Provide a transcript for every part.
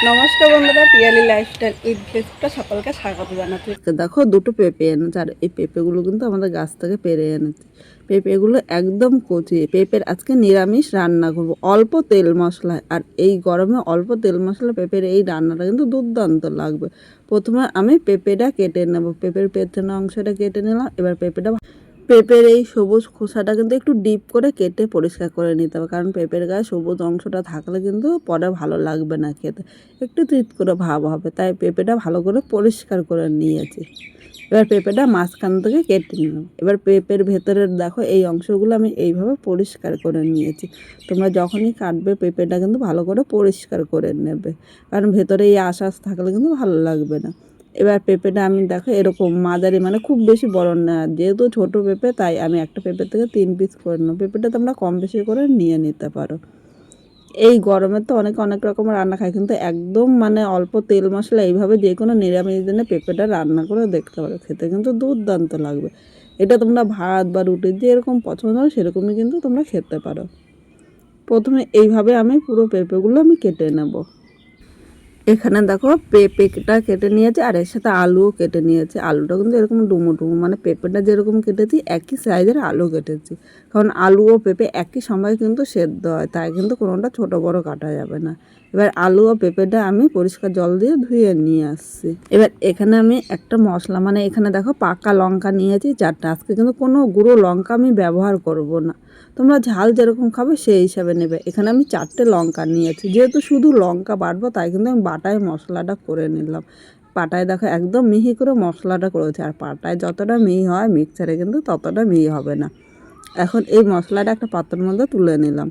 নমস্কার বন্ধুরা, Piyali lifestyle with ফেসবুকটা সকলকে স্বাগত জানাচ্ছি। দেখো দুটো পেঁপে এনেছে, আর এই পেঁপেগুলো কিন্তু আমাদের গাছ থেকে পেরে এনেছে। পেঁপেগুলো একদম কচি। পেঁপের আজকে নিরামিষ রান্না করব অল্প তেল মশলায়, আর এই গরমে অল্প তেল মশলা পেঁপের এই রান্নাটা কিন্তু দুর্দান্ত লাগবে। প্রথমে আমি পেঁপেটা কেটে নেব, পেঁপের পেছনে অংশটা কেটে নিলাম। এবার পেঁপের এই সবুজ খোসাটা কিন্তু একটু ডিপ করে কেটে পরিষ্কার করে নিতে হবে, কারণ পেঁপের গায়ে সবুজ অংশটা থাকলে কিন্তু পরে ভালো লাগবে না খেতে, একটু তিত করে ভাব হবে। তাই পেঁপেটা ভালো করে পরিষ্কার করে নিয়েছি। এবার পেঁপেটা মাঝখান থেকে কেটে নিলাম। এবার পেঁপের ভেতরের দেখো এই অংশগুলো আমি এইভাবে পরিষ্কার করে নিয়েছি। তোমরা যখনই কাটবে পেঁপেটা কিন্তু ভালো করে পরিষ্কার করে নেবে, কারণ ভেতরে এই আঁশ থাকলে কিন্তু ভালো লাগবে না। এবার পেঁপেটা আমি দেখো এরকম মাঝারি, মানে খুব বেশি বড় না, যেহেতু ছোটো পেঁপে তাই আমি একটা পেঁপে থেকে 3 পিস করে নেব। পেঁপেটা তোমরা কম বেশি করে নিয়ে নিতে পারো। এই গরমে তো অনেক রকম রান্না খায়, কিন্তু একদম মানে অল্প তেল মশলা এইভাবে যে কোনো নিরামিষ দিনে পেঁপেটা রান্না করে দেখতে পারো, খেতে কিন্তু দুর্দান্ত লাগবে। এটা তোমরা ভাত বা রুটি যেরকম পছন্দ হয় সেরকমই কিন্তু তোমরা খেতে পারো। প্রথমে এইভাবে আমি পুরো পেঁপেগুলো আমি কেটে নেব। এখানে দেখো পেঁপেটা কেটে নিয়েছে, আর এর সাথে আলুও কেটে নিয়েছে। আলুটা কিন্তু এরকম ডুমো ডুমো, মানে পেঁপেটা যেরকম কেটেছি একই সাইজের আলু কেটেছি, কারণ আলু ও পেঁপে একই সময় কিন্তু সেদ্ধ হয়, তাই কিন্তু কোনোটা ছোটো বড়ো কাটা যাবে না। এবার আলু ও পেঁপেটা আমি পরিষ্কার জল দিয়ে ধুয়ে নিয়ে আসছি। এবার এখানে আমি একটা মশলা, মানে এখানে দেখো পাকা লঙ্কা নিয়েছি 4টা। আজকে কিন্তু কোনো গুঁড়ো লঙ্কা আমি ব্যবহার করব না, তোমরা ঝাল যেরকম খাবে সেই হিসাবে নেবে। এখানে আমি 4টে লঙ্কা নিয়েছি, যেহেতু শুধু লঙ্কা বাটবো তাই কিন্তু আমি বাটায় মশলাটা করে নিলাম। পাটায় দেখো একদম মিহি করে মশলাটা করেছে, আর পাটায় যতটা মিহি হয় মিক্সারে কিন্তু ততটা মিহি হবে না। এখন এই মশলাটা একটা পাত্রের মধ্যে তুলে নিলাম।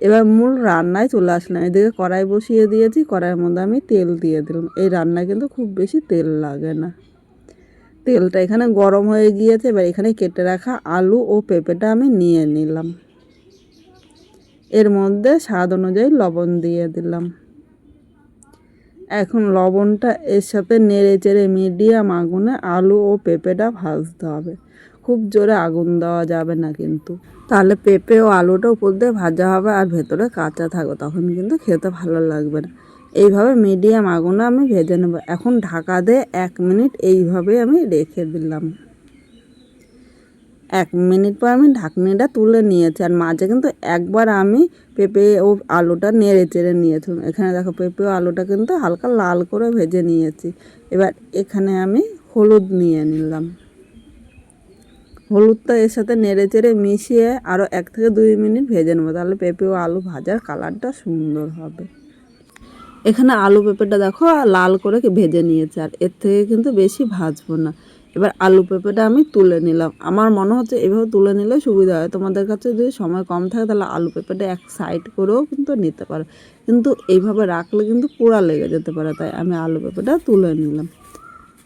এবার মূল রান্নায় চলে আসলাম। এদিকে কড়াই বসিয়ে দিয়েছি, কড়াইয়ের মধ্যে আমি তেল দিয়ে দিলাম। এই রান্নায় কিন্তু খুব বেশি তেল লাগে না। তেলটা এখানে গরম হয়ে গিয়েছে। এবার এখানে কেটে রাখা আলু ও পেঁপেটা আমি নিয়ে নিলাম। এর মধ্যে স্বাদ অনুযায়ী লবণ দিয়ে দিলাম। এখন লবণটা এর সাথে নেড়ে চেড়ে মিডিয়াম আগুনে আলু ও পেঁপেটা ভাজতে হবে। খুব জোরে আগুন দেওয়া যাবে না কিন্তু, তাহলে পেঁপে ও আলুটা উপর দিয়ে ভাজা হবে আর ভেতরে কাঁচা থাকবে, তখন কিন্তু খেতে ভালো লাগবে না। এইভাবে মিডিয়াম আগুনে আমি ভেজে নেব। এখন ঢাকা দিয়ে 1 মিনিট এইভাবে আমি রেখে দিলাম। 1 মিনিট পর আমি ঢাকনিটা তুলে নিয়েছি, আর মাঝে কিন্তু একবার আমি পেঁপে ও আলুটা নেড়ে চেড়ে নিয়েছিলাম। এখানে দেখো পেঁপে ও আলুটা কিন্তু হালকা লাল করে ভেজে নিয়েছি। এবার এখানে আমি হলুদ নিয়ে নিলাম। হলুদটা এর সাথে নেড়ে চেড়ে মিশিয়ে আরও 1 থেকে 2 মিনিট ভেজে নেবো, তাহলে পেঁপে ও আলু ভাজার কালারটা সুন্দর হবে। এখানে আলু পেঁপেটা দেখো লাল করে ভেজে নিয়েছে, আর এর থেকে কিন্তু বেশি ভাজবো না। এবার আলু পেঁপেটা আমি তুলে নিলাম। আমার মনে হচ্ছে এভাবে তুলে নিলে সুবিধা হয়। তোমাদের কাছে যদি সময় কম থাকে তাহলে আলু পেঁপেটা এক সাইড করেও কিন্তু নিতে পারো, কিন্তু এইভাবে রাখলে কিন্তু পোড়া লেগে যেতে পারে, তাই আমি আলু পেঁপেটা তুলে নিলাম।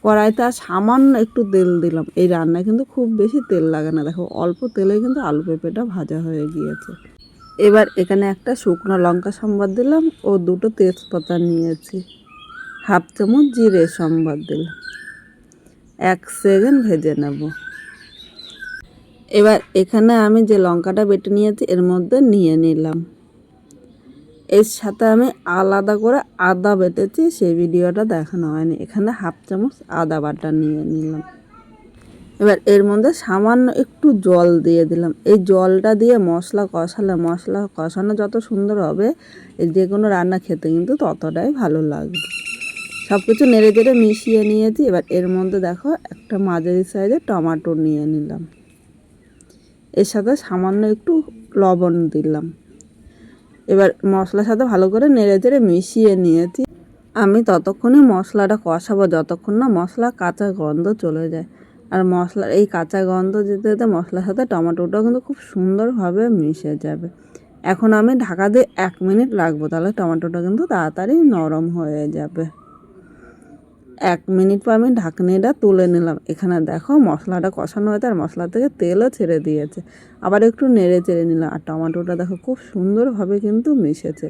কড়াইতে আর সামান্য একটু তেল দিলাম। এই রান্নায় কিন্তু খুব বেশি তেল লাগে না, দেখো অল্প তেলে কিন্তু আলু পেঁপেটা ভাজা হয়ে গিয়েছে। এবার এখানে একটা শুকনো লঙ্কা সম্বাদ দিলাম ও 2টো তেজপাতা নিয়েছি। 1/2 চামচ জিরে সম্বাদ দিলাম। 1 সেকেন্ড ভেজে নেব। এবার এখানে আমি যে লঙ্কাটা বেটে নিয়েছি এর মধ্যে নিয়ে নিলাম। এর সাথে আমি আলাদা করে আদা বেটেছি, সেই ভিডিওটা দেখানো হয়নি। এখানে 1/2 চামচ আদা বাটা নিয়ে নিলাম। এবার এর মধ্যে সামান্য একটু জল দিয়ে দিলাম। এই জলটা দিয়ে মশলা কষালে, মশলা কষানো যত সুন্দর হবে যে কোনো রান্না খেতে কিন্তু ততটাই ভালো লাগবে। সব কিছু নেড়ে চেড়ে মিশিয়ে নিয়েছি। এবার এর মধ্যে দেখো একটা মাঝারি সাইজের টমেটো নিয়ে নিলাম। এর সাথে সামান্য একটু লবণ দিলাম। এবার মশলার সাথে ভালো করে নেড়ে চেড়ে মিশিয়ে নিয়েছি। আমি ততক্ষণই মশলাটা কষাবো যতক্ষণ না মশলা কাঁচা গন্ধ চলে যায়। আর মশলার এই কাঁচা গন্ধ যেতে যেতে মশলার সাথে টমেটোটাও কিন্তু খুব সুন্দরভাবে মিশে যাবে। এখন আমি ঢাকা দিয়ে 1 মিনিট রাখবো, তাহলে টমেটোটা কিন্তু তাড়াতাড়ি নরম হয়ে যাবে। 1 মিনিট পর আমি ঢাকনিটা তুলে নিলাম। এখানে দেখো মশলাটা কষানো হয়েছে আর মশলা থেকে তেলও ছেড়ে দিয়েছে। আবার একটু নেড়ে চেড়ে নিলাম, আর টমেটোটা দেখো খুব সুন্দরভাবে কিন্তু মিশেছে।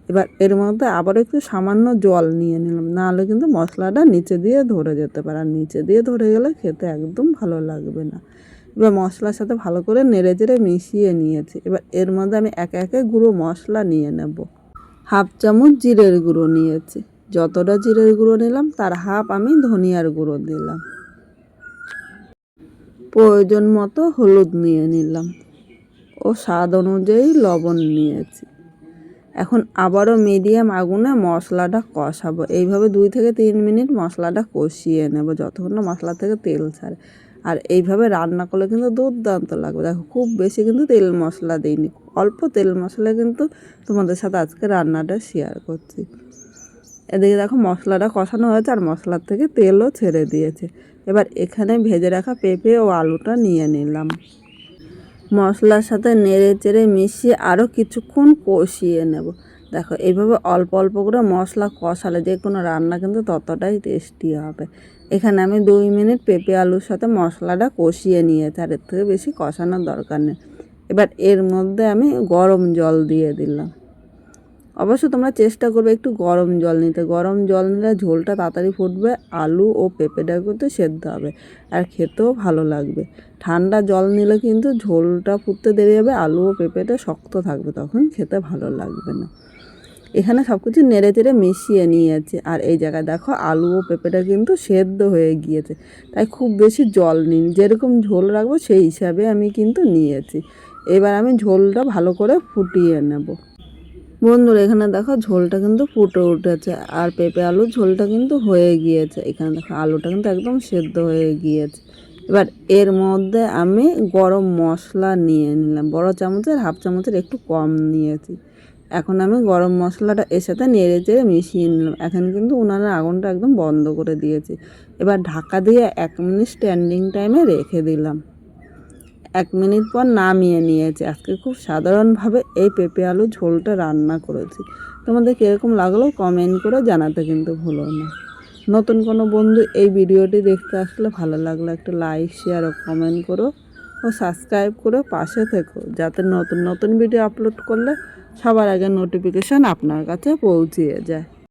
এবার এর মধ্যে আবার একটু সামান্য জল নিয়ে নিলাম, নাহলে কিন্তু মশলাটা নিচে দিয়ে ধরে যেতে পারে, আর নিচে দিয়ে ধরে গেলে খেতে একদম ভালো লাগবে না। এবার মশলার সাথে ভালো করে নেড়ে চেড়ে মিশিয়ে নিয়েছি। এবার এর মধ্যে আমি একে একে গুঁড়ো মশলা নিয়ে নেব। হাফ চামচ জিরের গুঁড়ো নিয়েছি। যতটা জিরের গুঁড়ো নিলাম তার হাফ আমি ধনিয়ার গুঁড়ো দিলাম। প্রয়োজন মতো হলুদ নিয়ে নিলাম ও স্বাদ অনুযায়ী লবণ নিয়েছি। এখন আবারও মিডিয়াম আগুনে মশলাটা কষাবো। এইভাবে 2 থেকে 3 মিনিট মশলাটা কষিয়ে নেব যতক্ষণ না মশলা থেকে তেল ছাড়ে। আর এইভাবে রান্না করলে কিন্তু দুর্দান্ত লাগবে। দেখো খুব বেশি কিন্তু তেল মশলা দিইনি, অল্প তেল মশলা কিন্তু তোমাদের সাথে আজকে রান্নাটা শেয়ার করছি। এদিকে দেখো মশলাটা কষানো হয়েছে আর মশলার থেকে তেলও ছেড়ে দিয়েছে। এবার এখানে ভেজে রাখা পেঁপে ও আলুটা নিয়ে নিলাম। মশলার সাথে নেড়ে চেড়ে মিশিয়ে আরও কিছুক্ষণ কষিয়ে নেব। দেখো এইভাবে অল্প অল্প করে মশলা কষালে যে কোনো রান্না কিন্তু ততটাই টেস্টি হবে। এখানে আমি 2 মিনিট পেঁপে আলুর সাথে মশলাটা কষিয়ে নিয়েছি, আর এর থেকে বেশি কষানোর দরকার নেই। এবার এর মধ্যে আমি গরম জল দিয়ে দিলাম। অবশ্য তোমরা চেষ্টা করবে একটু গরম জল নিতে। গরম জল নিলে ঝোলটা তাড়াতাড়ি ফুটবে, আলু ও পেঁপেটা কিন্তু সেদ্ধ হবে আর খেতেও ভালো লাগবে। ঠান্ডা জল নিলে কিন্তু ঝোলটা ফুটতে দেরি হবে, আলু ও পেঁপেটা শক্ত থাকবে, তখন খেতে ভালো লাগবে না। এখানে সব কিছু নেড়ে চেড়ে মিশিয়ে নিয়েছি। আর এই জায়গায় দেখো আলু ও পেঁপেটা কিন্তু সেদ্ধ হয়ে গিয়েছে, তাই খুব বেশি জল নিন, যেরকম ঝোল রাখবো সেই হিসাবে আমি কিন্তু নিয়েছি। এবার আমি ঝোলটা ভালো করে ফুটিয়ে নেব। বন্ধুরা এখানে দেখো ঝোলটা কিন্তু ফুটে উঠেছে আর পেঁপে আলুর ঝোলটা কিন্তু হয়ে গিয়েছে। এখানে দেখো আলুটা কিন্তু একদম সেদ্ধ হয়ে গিয়েছে। এবার এর মধ্যে আমি গরম মশলা নিয়ে নিলাম, বড় চামচের হাফ চামচের একটু কম নিয়েছি। এখন আমি গরম মশলাটা এর সাথে নেড়ে চেড়ে মিশিয়ে নিলাম। এখন কিন্তু উনানের আগুনটা একদম বন্ধ করে দিয়েছি। এবার ঢাকা দিয়ে 1 মিনিট স্ট্যান্ডিং টাইমে রেখে দিলাম। 1 মিনিট পর নামিয়ে নিয়েছি। আজকে খুব সাধারণভাবে এই পেঁপে আলু ঝোলটা রান্না করেছি। তোমাদের কীরকম লাগলো কমেন্ট করে জানাতে কিন্তু ভুলো না। নতুন কোনো বন্ধু এই ভিডিওটি দেখতে আসলে ভালো লাগলে একটা লাইক শেয়ার ও কমেন্ট করো ও সাবস্ক্রাইব করে পাশে থেকো, যাতে নতুন নতুন ভিডিও আপলোড করলে সবার আগে নোটিফিকেশান আপনার কাছে পৌঁছিয়ে যায়।